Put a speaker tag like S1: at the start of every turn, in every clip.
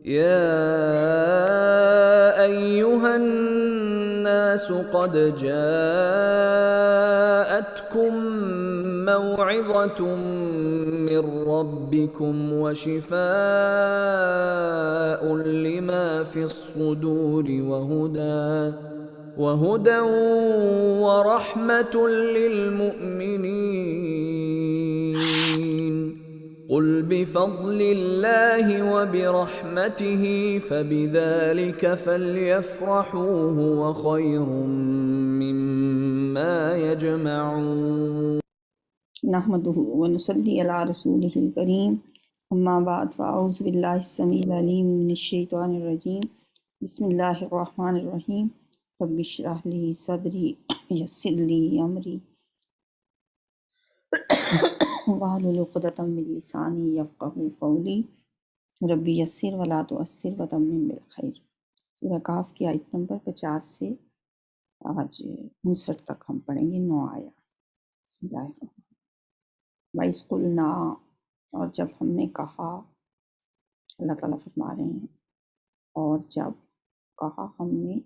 S1: يا أيها الناس قد جاءتكم موعظة من ربكم وشفاء لما في الصدور وهدى ورحمة للمؤمنين. قل بفضل الله وبرحمته فبذلك فليفرحوا هو خير مما يجمعون.
S2: نحمده ونصلي على رسوله الكريم اما بعد فاعوذ بالله السميع العليم من الشيطان الرجيم بسم الله الرحمن الرحيم رب اشرح لي صدري ويسر لي امري واحلل عقدة من لساني يفقهوا قولي رب يسر ولا تعسر وتمم بالخير۔ سورہ کہف کی آیت نمبر 50 سے آج 59 تک ہم پڑھیں گے 9 آیات۔ بسم اللہ الرحمن الرحیم۔ وَإِذْ قُلْنَا، اور جب ہم نے کہا، اللہ تعالیٰ فرما رہے ہیں، اور جب کہا ہم نے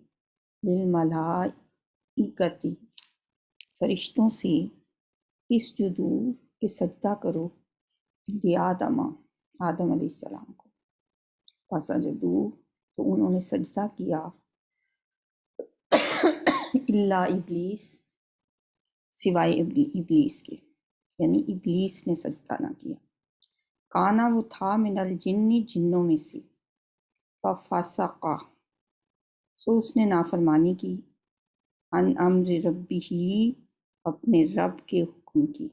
S2: للملائکتی، فرشتوں سے، اسجدو، کہ سجدہ کرو، لآدم، آدم علیہ السلام کو، فسجدو، تو انہوں نے سجدہ کیا، الا ابلیس، سوائے ابلیس کے، یعنی ابلیس نے سجدہ نہ کیا۔ کانا، وہ تھا، من الجن، جنوں میں سے، ففسقا، سو اس نے نافرمانی کی، عن امر ربہ، اپنے رب کے حکم کی۔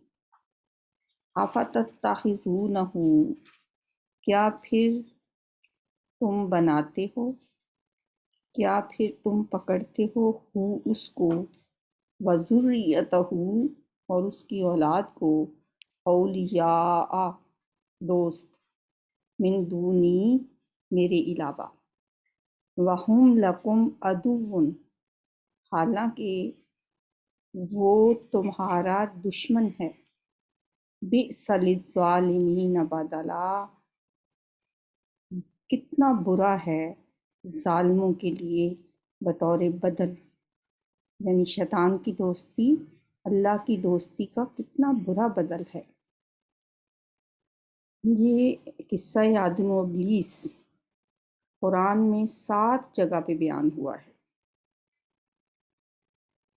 S2: افتتخذونہ، کیا پھر تم بناتے ہو، کیا پھر تم پکڑتے ہو، اس کو، وذریتہ، اور اس کی اولاد کو، اولیاء، دوست، من دونی، میرے علاوہ، وہم لکم عدو، حالانکہ وہ تمہارا دشمن ہے، بئس للظالمین بدلا، کتنا برا ہے ظالموں کے لیے بطور بدل، یعنی شیطان کی دوستی اللہ کی دوستی کا کتنا برا بدل ہے۔ یہ قصہ آدم و ابلیس قرآن میں 7 جگہ پہ بیان ہوا ہے،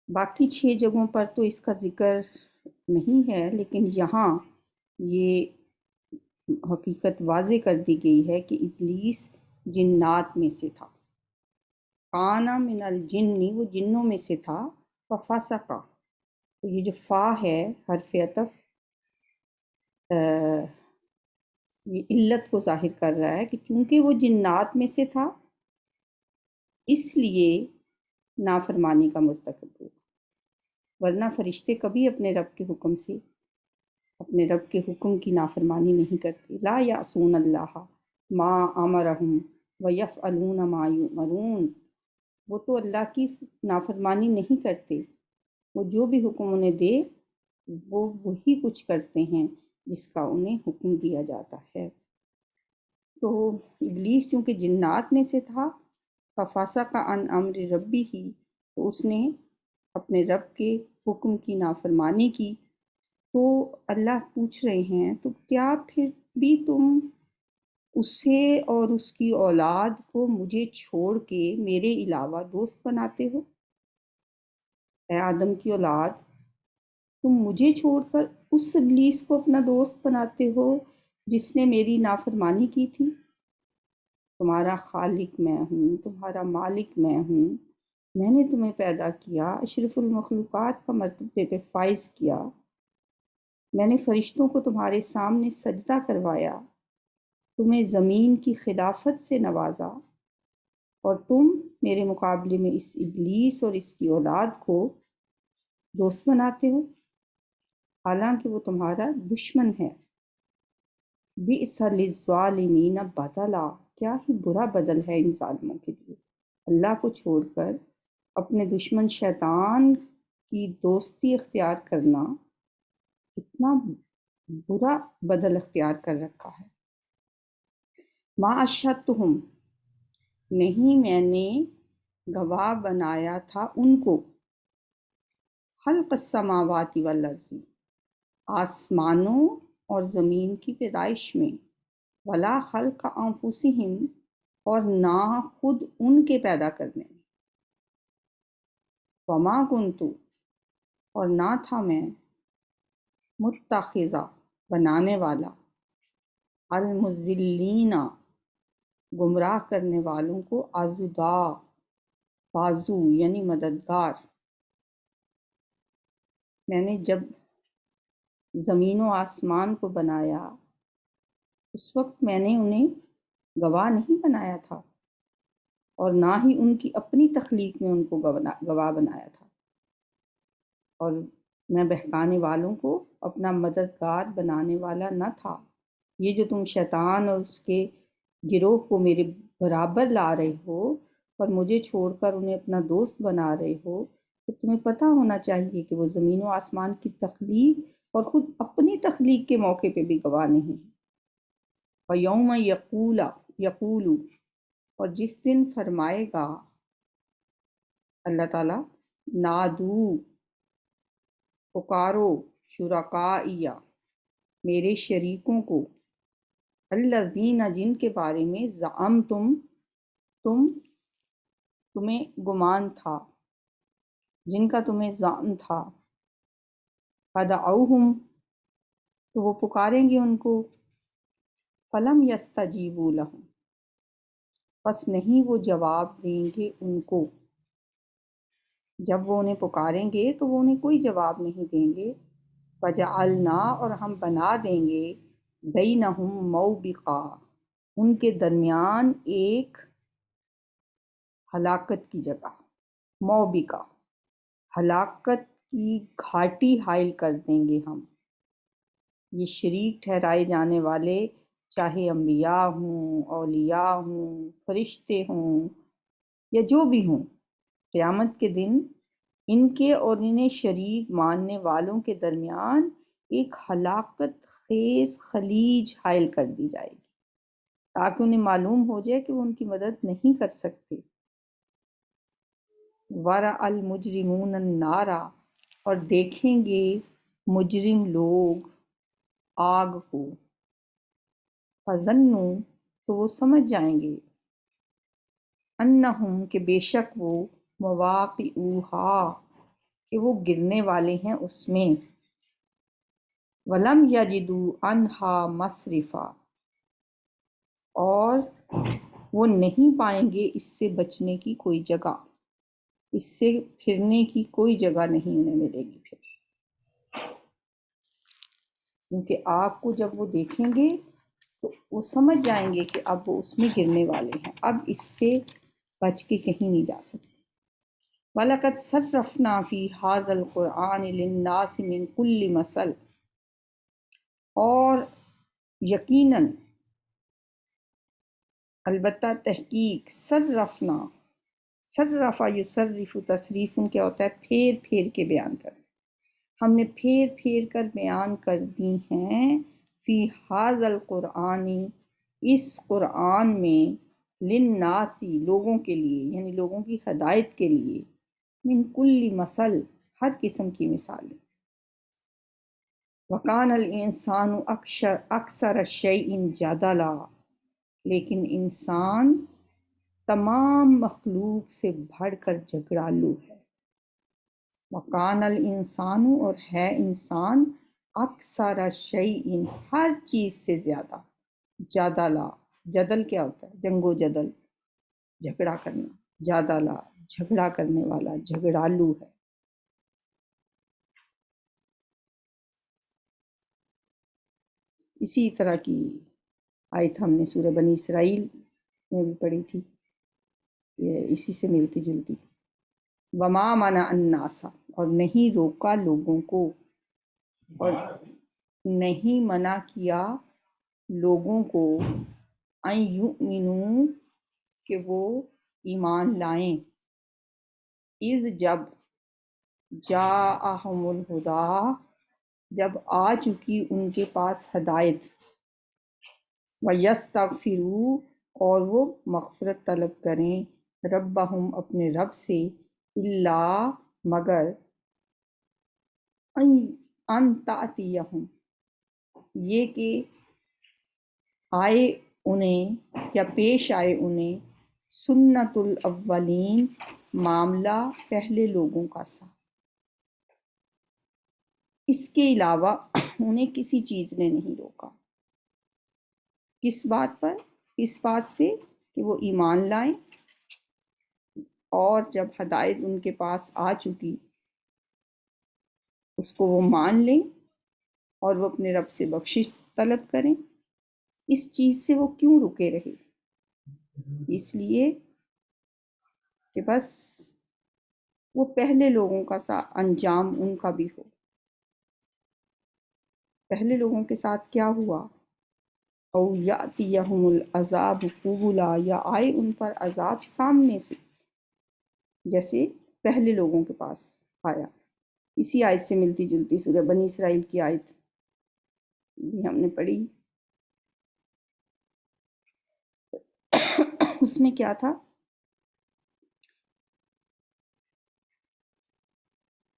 S2: باقی 6 جگہوں پر تو اس کا ذکر نہیں ہے، لیکن یہاں یہ حقیقت واضح کر دی گئی ہے کہ ابلیس جنات میں سے تھا۔ کانا من الجن، وہ جنوں میں سے تھا، ففسقا، تو یہ جو فا ہے حرف عطف یہ علت کو ظاہر کر رہا ہے کہ چونکہ وہ جنات میں سے تھا اس لیے نافرمانی کا مرتکب ہوا، ورنہ فرشتے کبھی اپنے رب کے حکم سے، اپنے رب کے حکم کی نافرمانی نہیں کرتے۔ لا یعصون اللہ ما امرہم ویفعلون ما یؤمرون، وہ تو اللہ کی نافرمانی نہیں کرتے، وہ جو بھی حکم انہیں دے وہ وہی کچھ کرتے ہیں جس کا انہیں حکم دیا جاتا ہے۔ تو ابلیس چونکہ جنات میں سے تھا، ففسق عن امر ربی ہی، تو اس نے اپنے رب کے حکم کی نافرمانی کی۔ تو اللہ پوچھ رہے ہیں تو کیا پھر بھی تم اسے اور اس کی اولاد کو مجھے چھوڑ کے میرے علاوہ دوست بناتے ہو؟ اے آدم کی اولاد، تم مجھے چھوڑ کر اس ابلیس کو اپنا دوست بناتے ہو جس نے میری نافرمانی کی تھی۔ تمہارا خالق میں ہوں، تمہارا مالک میں ہوں، میں نے تمہیں پیدا کیا، اشرف المخلوقات کا مرتبے پہ فائز کیا، میں نے فرشتوں کو تمہارے سامنے سجدہ کروایا، تمہیں زمین کی خلافت سے نوازا، اور تم میرے مقابلے میں اس ابلیس اور اس کی اولاد کو دوست بناتے ہو، حالانکہ وہ تمہارا دشمن ہے۔ بئس للظالمین بدلا، کیا ہی برا بدل ہے ان ظالموں کے لیے، اللہ کو چھوڑ کر اپنے دشمن شیطان کی دوستی اختیار کرنا اتنا برا بدل اختیار کر رکھا ہے۔ ما اشہدتہم، نہیں میں نے گواہ بنایا تھا ان کو، خلق السماوات والارض، آسمانوں اور زمین کی پیدائش میں، ولا خلق انفسہم، اور نہ خود ان کے پیدا کرنے میں، وما کنت، اور نہ تھا میں، متخذہ، بنانے والا، المضلین، گمراہ کرنے والوں کو، عضدا، بازو یعنی مددگار۔ میں نے جب زمین و آسمان کو بنایا اس وقت میں نے انہیں گواہ نہیں بنایا تھا، اور نہ ہی ان کی اپنی تخلیق میں ان کو گواہ بنایا تھا، اور میں بہکانے والوں کو اپنا مددگار بنانے والا نہ تھا۔ یہ جو تم شیطان اور اس کے گروہ کو میرے برابر لا رہے ہو اور مجھے چھوڑ کر انہیں اپنا دوست بنا رہے ہو، تو تمہیں پتہ ہونا چاہیے کہ وہ زمین و آسمان کی تخلیق اور خود اپنی تخلیق کے موقع پہ بھی گواہ نہیں ہے۔ وَيَوْمَ یقول، اور جس دن فرمائے گا اللہ تعالیٰ، نادو، پکارو، شرکائیا، میرے شریکوں کو، الذین، جن کے بارے میں تمہیں گمان تھا، جن کا تمہیں زعم تھا، فدعوہم، تو وہ پکاریں گے ان کو، فلم یستجیبوا لہم، پس نہیں وہ جواب دیں گے ان کو۔ جب وہ انہیں پکاریں گے تو وہ انہیں کوئی جواب نہیں دیں گے۔ وجعلنا، اور ہم بنا دیں گے، بینہم موبقا، ان کے درمیان ایک ہلاکت کی جگہ، موبقا، ہلاکت کی گھاٹی حائل کر دیں گے ہم۔ یہ شریک ٹھہرائے جانے والے، چاہے انبیاء ہوں، اولیاء ہوں، فرشتے ہوں، یا جو بھی ہوں، قیامت کے دن ان کے اور انہیں شریک ماننے والوں کے درمیان ایک ہلاکت خیز خلیج حائل کر دی جائے گی، تاکہ انہیں معلوم ہو جائے کہ وہ ان کی مدد نہیں کر سکتے۔ وَرَأَ الْمُجْرِمُونَ النَّارَ، اور دیکھیں گے مجرم لوگ آگ کو، فَظَنُّوا، تو وہ سمجھ جائیں گے، انہم، کہ بے شک وہ، مواقعوہا، کہ وہ گرنے والے ہیں اس میں، وَلَمْ يَجِدُوا عَنْہَا مَصْرِفًا، اور وہ نہیں پائیں گے اس سے بچنے کی کوئی جگہ، اس سے پھرنے کی کوئی جگہ نہیں انہیں ملے گی پھر، کیونکہ آگ کو جب وہ دیکھیں گے تو وہ سمجھ جائیں گے کہ اب وہ اس میں گرنے والے ہیں، اب اس سے بچ کے کہیں نہیں جا سکتے۔ وَلَقَدْ صَرَّفْنَا فِي هَذَا الْقُرْآنِ لِلنَّاسِ مِنْ كُلِّ مَثَلٍ، اور یقیناً، البتہ تحقیق، صرفنا، صرف یصرف، تصریف ان کیا ہوتا ہے، پھیر پھیر کے بیان کر، ہم نے پھیر پھیر کر بیان کر دی ہیں، فی ھذا القرآن، اس قرآن میں، للناسی، لوگوں کے لیے، یعنی لوگوں کی ہدایت کے لیے، من کل مثل، ہر قسم کی مثالیں۔ وکان الانسان اکثر شیء جدلا، لیکن انسان تمام مخلوق سے بڑھ کر جھگڑالو ہے۔ وکان الانسان، اور ہے انسان، اکثر شیء، ہر چیز سے زیادہ، جدلا، جدل کیا ہوتا ہے، جنگ و جدل، جھگڑا کرنا، جدلا، جھگڑا کرنے والا، جھگڑالو ہے۔ اسی طرح کی آیت ہم نے سورہ بنی اسرائیل میں بھی پڑھی تھی، یہ اسی سے ملتی جلتی۔ وما منع الناس، اور نہیں روکا لوگوں کو، اور نہیں منع کیا لوگوں کو، ان یؤمنوا، کہ وہ ایمان لائیں، اذ، جب، جاءہم الہدی، جب آ چکی ان کے پاس ہدایت، وَيَسْتَغْفِرُوا، اور وہ مغفرت طلب کریں ربہم اپنے رب سے، اللہ مگر ان تأتیہم یہ کہ آئے انہیں یا پیش آئے انہیں سنت الاولین معاملہ پہلے لوگوں کا سا، اس کے علاوہ انہیں کسی چیز نے نہیں روکا۔ کس بات پر؟ اس بات سے کہ وہ ایمان لائیں، اور جب ہدایت ان کے پاس آ چکی اس کو وہ مان لیں اور وہ اپنے رب سے بخشش طلب کریں۔ اس چیز سے وہ کیوں رکے رہے؟ اس لیے کہ بس وہ پہلے لوگوں کا سا انجام ان کا بھی ہو۔ پہلے لوگوں کے ساتھ کیا ہوا؟ او یاتیہم العذاب قبلا، یا آئے ان پر عذاب سامنے سے، جیسے پہلے لوگوں کے پاس آیا۔ اسی آیت سے ملتی جلتی سورہ بنی اسرائیل کی آیت بھی ہم نے پڑھی۔ اس میں کیا تھا؟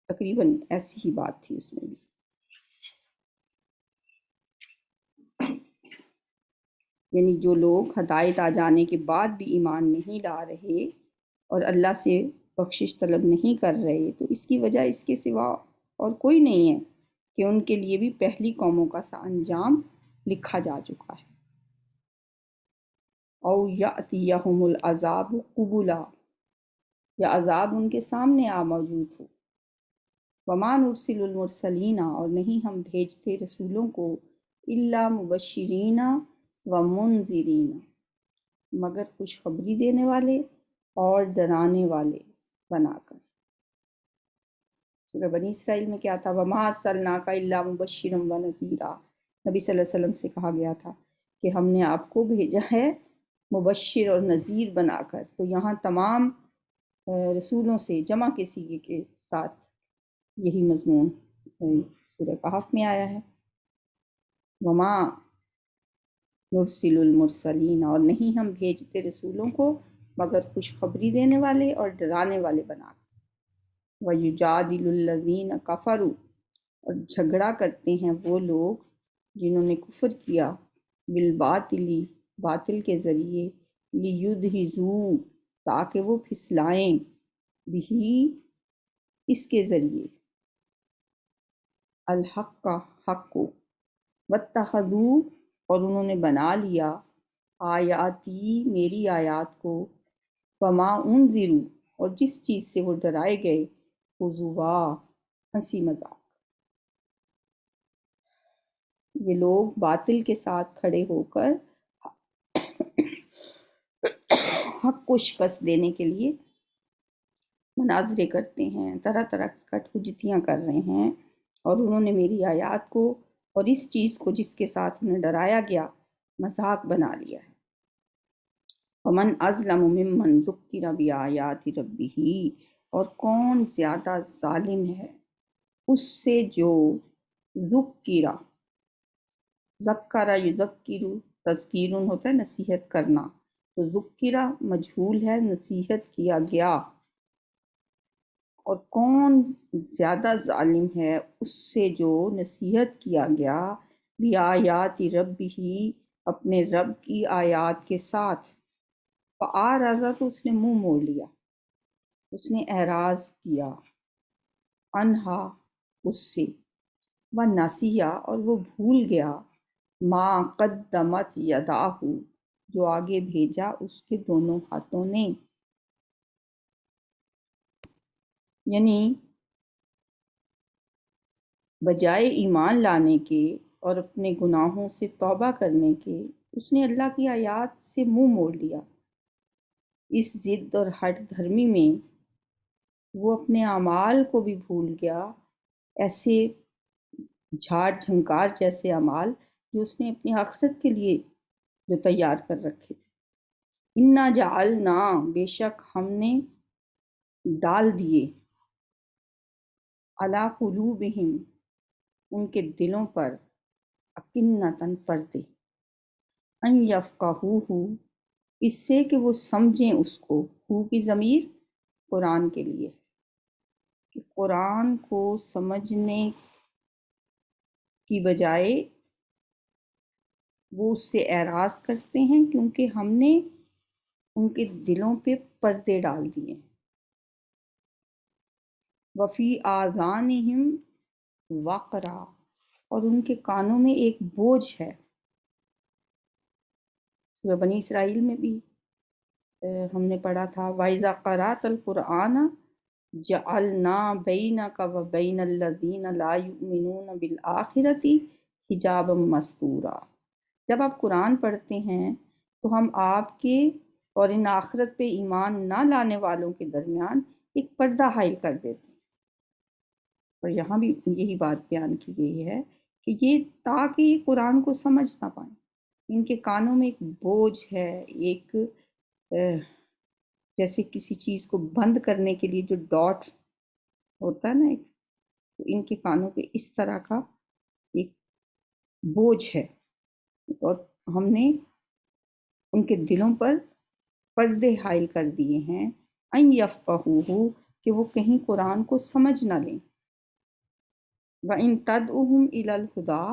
S2: تقریباً ایسی ہی بات تھی اس میں بھی۔ یعنی جو لوگ ہدایت آ جانے کے بعد بھی ایمان نہیں لا رہے اور اللہ سے بخشش طلب نہیں کر رہے، تو اس کی وجہ اس کے سوا اور کوئی نہیں ہے کہ ان کے لیے بھی پہلی قوموں کا سا انجام لکھا جا چکا ہے۔ او یاتیہم العذاب قبلا، یا عذاب ان کے سامنے آ موجود ہو۔ وما نرسل المرسلین، اور نہیں ہم بھیجتے رسولوں کو الا مبشرین و منذرین، مگر خوشخبری دینے والے اور ڈرانے والے بنا کر۔ سورہ بنی اسرائیل میں کیا تھا؟ وما ارسلناک الا مبشرا و نذیرا، نبی صلی اللہ علیہ وسلم سے کہا گیا تھا کہ ہم نے آپ کو بھیجا ہے مبشر اور نذیر بنا کر۔ تو یہاں تمام رسولوں سے جمع کے سیغے کے ساتھ یہی مضمون سورہ کہف میں آیا ہے۔ وما نرسل المرسلین، اور نہیں ہم بھیجتے رسولوں کو مگر خوشخبری دینے والے اور ڈرانے والے بنا کر۔ وَيُجَادِلُ الَّذِينَ كَفَرُوا، اور جھگڑا کرتے ہیں وہ لوگ جنہوں نے کفر کیا، بالباطل، باطل کے ذریعے، لِيُدْحِضُوا، تاکہ وہ پھسلائیں، بھی اس کے ذریعے، الحق کا حق کو، واتخذوا، اور انہوں نے بنا لیا، آیاتی میری آیات کو، وما انذروا، اور جس چیز سے وہ ڈرائے گئے، ہزوا ہنسی مذاق۔ یہ لوگ باطل کے ساتھ کھڑے ہو کر حق کو شکست دینے کے لیے مناظرے کرتے ہیں، طرح طرح کی کٹ حجتیاں کر رہے ہیں، اور انہوں نے میری آیات کو اور اس چیز کو جس کے ساتھ انہیں ڈرایا گیا مذاق بنا لیا ہے۔ ومن اظلم ممن ذکر بآیات ربہ، اور کون زیادہ ظالم ہے اس سے جو ذکر، ذکر یذکر، تذکیرن ہوتا ہے نصیحت کرنا، تو ذکر مجہول ہے، نصیحت کیا گیا، اور کون زیادہ ظالم ہے اس سے جو نصیحت کیا گیا بآیات ربہ، اپنے رب کی آیات کے ساتھ، فأعرض، تو اس نے منہ موڑ لیا، اس نے اعراض کیا، عنہا اس سے، ونسیا، اور وہ بھول گیا، ما قدمت یداہ، جو آگے بھیجا اس کے دونوں ہاتھوں نے۔ یعنی بجائے ایمان لانے کے اور اپنے گناہوں سے توبہ کرنے کے، اس نے اللہ کی آیات سے منہ موڑ لیا۔ اس ضد اور ہٹ دھرمی میں وہ اپنے اعمال کو بھی بھول گیا، ایسے جھاڑ جھنکار جیسے اعمال جو اس نے اپنی آخرت کے لیے جو تیار کر رکھے تھے۔ انا جعلنا، بے شک ہم نے ڈال دیے، علی قلوبہم، ان کے دلوں پر، اکنتاً پردے، ان یفقہوہ، اس سے کہ وہ سمجھیں اس کو، ہو کی ضمیر قرآن کے لیے، کہ قرآن کو سمجھنے کی بجائے وہ اس سے اعراض کرتے ہیں، کیونکہ ہم نے ان کے دلوں پہ پردے ڈال دیے ہیں۔ وفی آذانہم وقرا، اور ان کے کانوں میں ایک بوجھ ہے۔ سورہ بنی اسرائیل میں بھی ہم نے پڑھا تھا وَإِذَا قَرَأْتَ الْقُرْآنَ جَعَلْنَا بَيْنَكَ وَبَيْنَ الَّذِينَ لَا يُؤْمِنُونَ بِالْآخِرَةِ حِجَابًا مَسْتُورًا۔ جب آپ قرآن پڑھتے ہیں تو ہم آپ کے اور ان آخرت پہ ایمان نہ لانے والوں کے درمیان ایک پردہ حائل کر دیتے ہیں۔ اور یہاں بھی یہی بات بیان کی گئی ہے کہ یہ تاکہ یہ قرآن کو سمجھ نہ پائیں، ان کے کانوں میں ایک بوجھ ہے، ایک جیسے کسی چیز کو بند کرنے کے لیے جو ڈاٹ ہوتا ہے نا ایک، تو ان کے کانوں پہ اس طرح کا ایک بوجھ ہے، اور ہم نے ان کے دلوں پر پردے حائل کر دیے ہیں ان یفقہوہ، کہ وہ کہیں قرآن کو سمجھ نہ لیں۔ وَإِن تَدْعُوهُمْ إِلَى الْهُدَىٰ،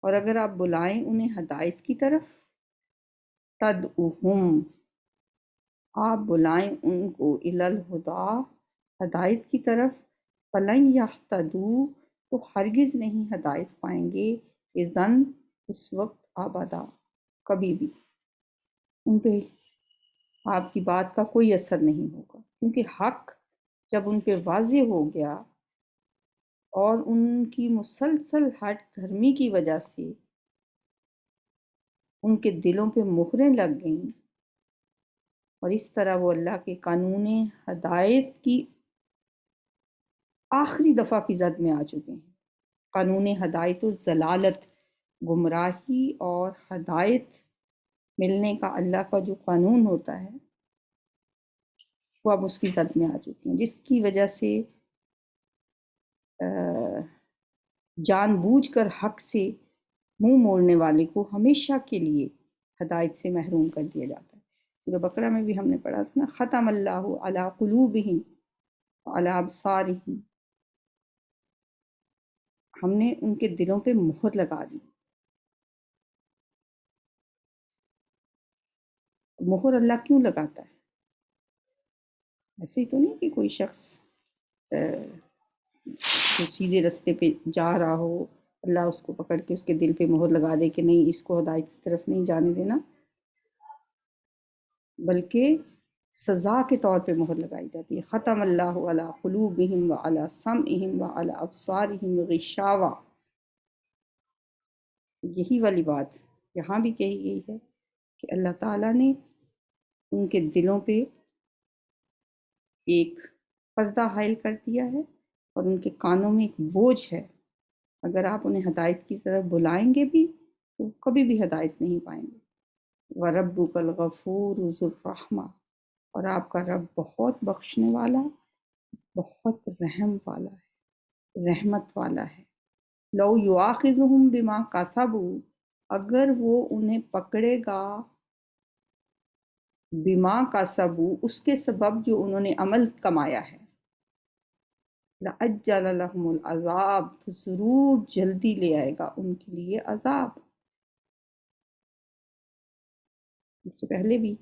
S2: اور اگر آپ بلائیں انہیں ہدایت کی طرف، تَدْعُوهُمْ، آپ بلائیں ان کو إِلَى الْهُدَىٰ، ہدایت کی طرف، فَلَن يَهْتَدُوا، تو ہرگز نہیں ہدایت پائیں گے، اذن، اس وقت، ابدا، کبھی بھی ان پہ آپ کی بات کا کوئی اثر نہیں ہوگا، کیونکہ حق جب ان پہ واضح ہو گیا اور ان کی مسلسل ہٹ دھرمی کی وجہ سے ان کے دلوں پہ مہریں لگ گئیں، اور اس طرح وہ اللہ کے قانون ہدایت کی آخری دفعہ کی زد میں آ چکے ہیں۔ قانون ہدایت و ضلالت، گمراہی اور ہدایت ملنے کا اللہ کا جو قانون ہوتا ہے وہ اب اس کی زد میں آ چکی ہیں، جس کی وجہ سے جان بوجھ کر حق سے منہ موڑنے والے کو ہمیشہ کے لیے ہدایت سے محروم کر دیا جاتا ہے۔ سورہ بقرہ میں بھی ہم نے پڑھا تھا نا، ختم اللہ علی قلوبہم وعلی ابصارہم، ہم نے ان کے دلوں پہ مہر لگا دی۔ مہر اللہ کیوں لگاتا ہے؟ ایسے ہی تو نہیں کہ کوئی شخص جو سیدھے رستے پہ جا رہا ہو، اللہ اس کو پکڑ کے اس کے دل پہ مہر لگا دے کہ نہیں، اس کو ہدایت کی طرف نہیں جانے دینا، بلکہ سزا کے طور پہ مہر لگائی جاتی ہے۔ ختم اللہ علی قلوبہم وعلی سمعہم وعلی ابصارہم غشاوہ، یہی والی بات یہاں بھی کہی گئی ہے کہ اللہ تعالیٰ نے ان کے دلوں پہ ایک پردہ حائل کر دیا ہے، اور ان کے کانوں میں ایک بوجھ ہے، اگر آپ انہیں ہدایت کی طرف بلائیں گے بھی تو کبھی بھی ہدایت نہیں پائیں گے۔ وَرَبُّكَ الْغَفُورُ ذُو الرَّحْمَةِ، اور آپ کا رب بہت بخشنے والا، بہت رحم والا ہے، رحمت والا ہے۔ لَوْ يُؤَاخِذُهُم بِمَا كَسَبُوا، اگر وہ انہیں پکڑے گا بما کسبوا، اس کے سبب جو انہوں نے عمل کمایا ہے، لَأَجَّلَ لَهُمُ الْعَذَابَ، تو ضرور جلدی لے آئے گا ان کے لیے عذاب۔ اس سے پہلے بھی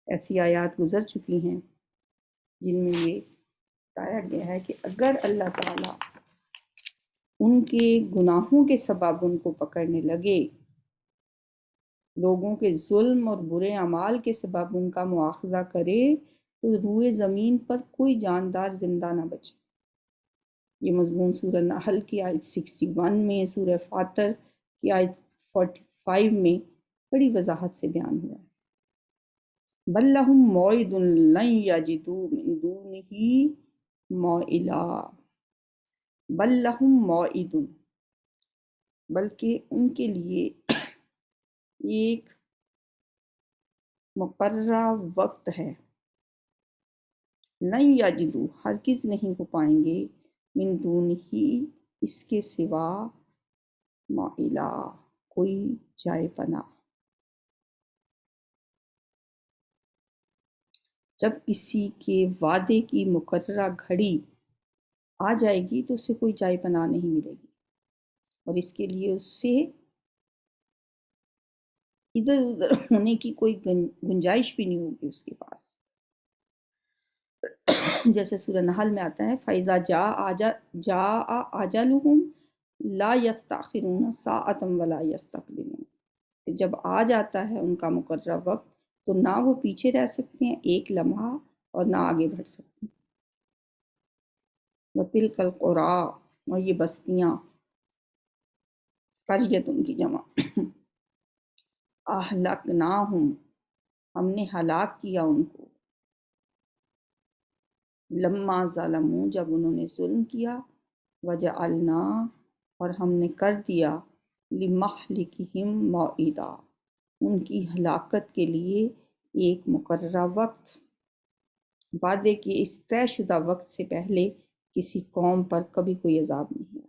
S2: ایسی آیات گزر چکی ہیں جن میں یہ بتایا گیا ہے کہ اگر اللہ تعالیٰ ان کے گناہوں کے سبب ان کو پکڑنے لگے، لوگوں کے ظلم اور برے اعمال کے سبب ان کا مواخذہ کرے، تو روئے زمین پر کوئی جاندار زندہ نہ بچے۔ یہ مضمون سورہ نحل کی آیت 61 میں، سورہ فاتر کی آیت 45 میں بڑی وضاحت سے بیان ہوا ہے۔ بل لہم موعد لن یجدوا من دونہ موئلا، بل لہم موعد، بلکہ ان کے لیے ایک مقررہ وقت ہے، لن یجدوا، ہرگز نہیں ہو پائیں گے، من دونہ، اس کے سوا، موئلا، کوئی جائے پناہ۔ جب کسی کے وعدے کی مقررہ گھڑی آ جائے گی تو اسے کوئی جائے پناہ نہیں ملے گی، اور اس کے لیے اس سے ادھر ادھر ہونے کی کوئی گنجائش بھی نہیں ہوگی اس کے پاس۔ جیسے سورہ نحل میں آتا ہے فَإِذَا جَاءَ أَجَلُهُمْ لَا يَسْتَأْخِرُونَ سَاعَةً وَلَا يَسْتَقْدِمُونَ، جب آ جاتا ہے ان کا مقررہ وقت تو نہ وہ پیچھے رہ سکتے ہیں ایک لمحہ اور نہ آگے بڑھ سکتے ہیں۔ وَتِلْكَ الْقُرَىٰ، اور یہ بستیاں، قریۃ ان کی جمع، اہلکناہم، ہم نے ہلاک کیا ان کو، لما ظلموا، جب انہوں نے ظلم کیا، وجعلنا، اور ہم نے کر دیا، لمہلکہم موعدا، ان کی ہلاکت کے لیے ایک مقررہ وقت، وعدے کے اس طے شدہ وقت سے پہلے کسی قوم پر کبھی کوئی عذاب نہیں ہوا۔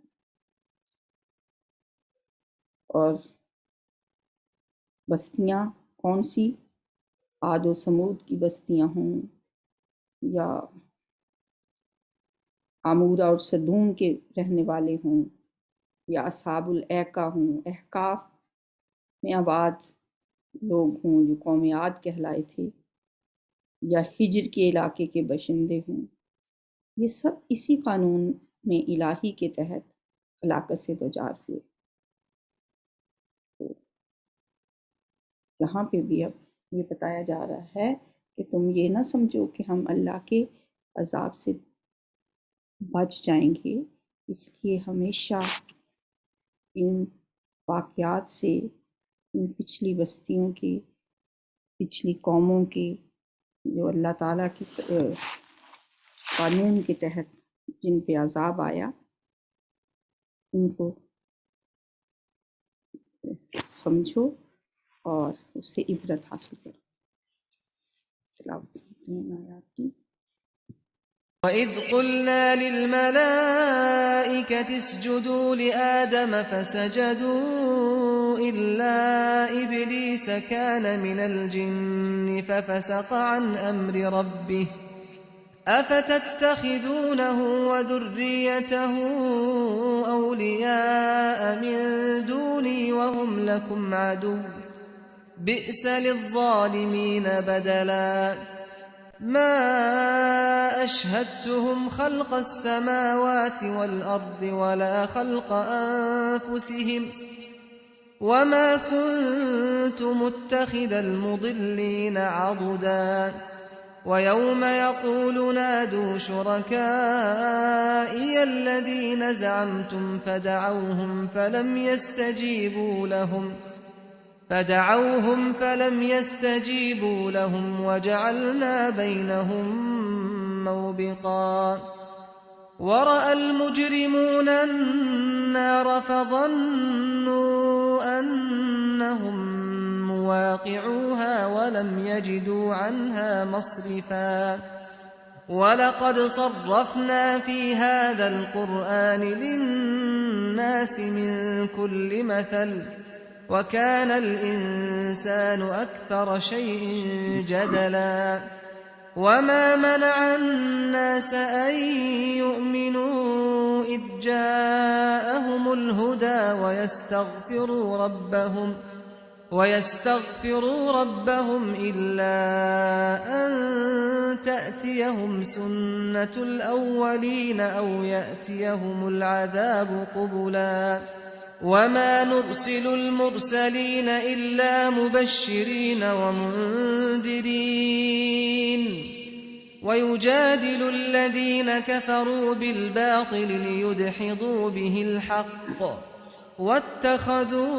S2: اور بستیاں کون سی؟ عاد و سمود کی بستیاں ہوں، یا عمورہ اور سدوم کے رہنے والے ہوں، یا اصحاب الایکہ ہوں، احقاف میں آباد لوگ ہوں جو قوم عاد کہلائے تھے، یا ہجر کے علاقے کے باشندے ہوں، یہ سب اسی قانون میں الہی کے تحت ہلاکت سے دوچار ہوئے۔ تو یہاں پہ بھی اب یہ بتایا جا رہا ہے کہ تم یہ نہ سمجھو کہ ہم اللہ کے عذاب سے بچ جائیں گے، اس لیے ہمیشہ ان واقعات سے، ان پچھلی بستیوں کے، پچھلی قوموں کے جو اللہ تعالیٰ کی قانون کے تحت جن پہ عذاب آیا، ان کو سمجھو اور اس سے عبرت حاصل کرو۔ تلاوت سنتے ہیں آیات کی۔
S3: وَإِذْ قُلْنَا لِلْمَلَائِكَةِ اسْجُدُوا لِآدَمَ فَسَجَدُوا إِلَّا إِبْلِيسَ كَانَ مِنَ الْجِنِّ فَفَسَقَ عَنْ أَمْرِ رَبِّهِ أَفَتَتَّخِذُونَهُ وَذُرِّيَّتَهُ أَوْلِيَاءَ مِن دُونِي وَهُمْ لَكُمْ عَدُوٌّ بِئْسَ لِلظَّالِمِينَ بَدَلًا ما أشهدتهم خلق السماوات والأرض ولا خلق أنفسهم وما كنت متخذ المضلين عضدا ويوم يقول نادوا شركائي الذين زعمتم فدعوهم فلم يستجيبوا لهم وجعلنا بينهم موبقا ورأى المجرمون النار فظنوا أنهم مواقعوها ولم يجدوا عنها مصرفا وَلَقَدْ صَرَّفْنَا فِي هَذَا الْقُرْآنِ لِلنَّاسِ مِنْ كُلِّ مَثَلٍ وَكَانَ الْإِنسَانُ أَكْثَرَ شَيْءٍ جَدَلًا وَمَا مَنَعَ النَّاسَ أَن يُؤْمِنُوا إِذْ جَاءَهُمُ الْهُدَى وَيَسْتَغْفِرُوا رَبَّهُمْ إِلَّا أَن تَأْتِيَهُمْ سُنَّةُ الْأَوَّلِينَ أَوْ يَأْتِيَهُمُ الْعَذَابُ قُبُلًا وَمَا نُرْسِلُ الْمُرْسَلِينَ إِلَّا مُبَشِّرِينَ وَمُنذِرِينَ وَيُجَادِلُ الَّذِينَ كَفَرُوا بِالْبَاطِلِ لِيُدْحِضُوا بِهِ الْحَقَّ وَاتَّخَذُوا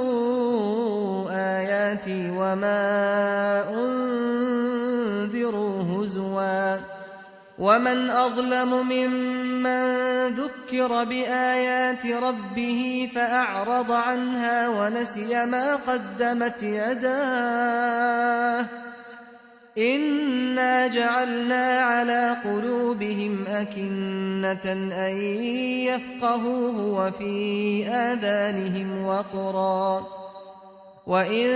S3: آيَاتِي وَمَا أُنذِرُوا هُزُوًا وَمَنْ أَظْلَمُ مِمَّنْ ذُكِّرَ بِآيَاتِ رَبِّهِ فَأَعْرَضَ عَنْهَا وَنَسِيَ مَا قَدَّمَتْ يَدَاهُ إِنَّا جَعَلْنَا عَلَى قُلُوبِهِمْ أَكِنَّةً أَن يَفْقَهُوهُ وَفِي آذَانِهِمْ وَقْرًا وَإِن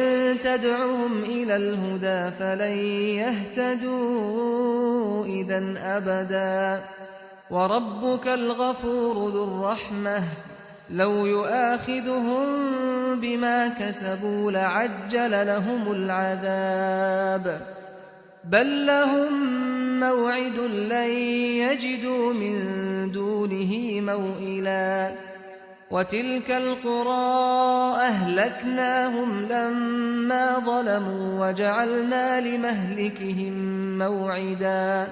S3: تَدْعُهُمْ إِلَى الْهُدَىٰ فَلَن يَهْتَدُوا إِذًا أَبَدًا وَرَبُّكَ الْغَفُورُ ذُو الرَّحْمَةِ لَوْ يُؤَاخِذُهُم بِمَا كَسَبُوا لَعَجَّلَ لَهُمُ الْعَذَابَ بَل لَّهُم مَّوْعِدٌ لَّن يَجِدُوا مِن دُونِهِ مَوْئِلًا وَتِلْكَ الْقُرَىٰ أَهْلَكْنَاهُمْ لَمَّا ظَلَمُوا وَجَعَلْنَا لِمَهْلِكِهِم مَّوْعِدًا